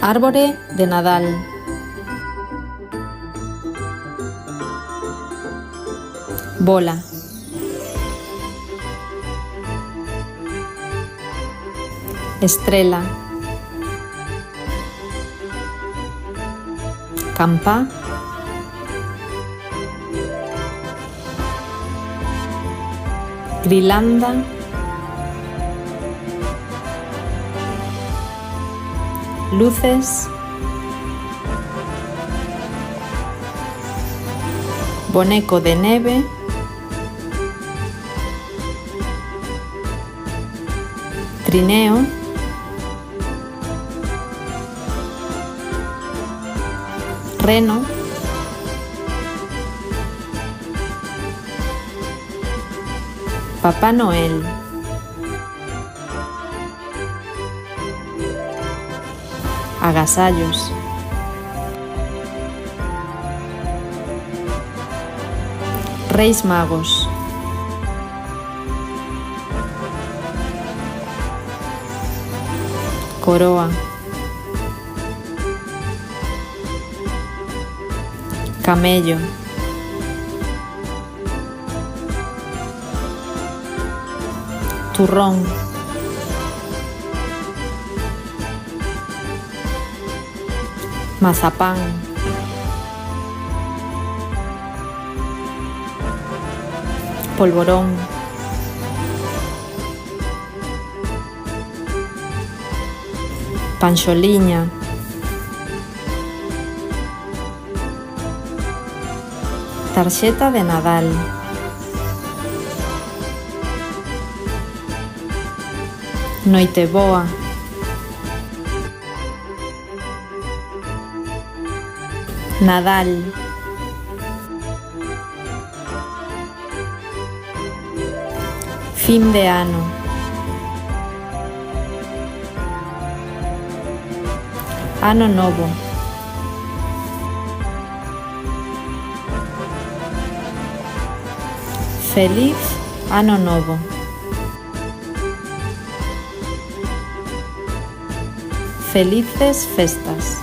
Árbore de Nadal. Bola. Estrella. Campà. Grilanda. Luces. Boneco de neve. Trineo. Reno. Papá Noel. Agasallos. Reis Magos. Coroa. Camello. Turrón. Mazapán. Polvorón. Panxoliña. Tarxeta de Nadal. Noiteboa. Nadal. Fin de ano. Ano novo. Feliz Ano Novo. Felices festas.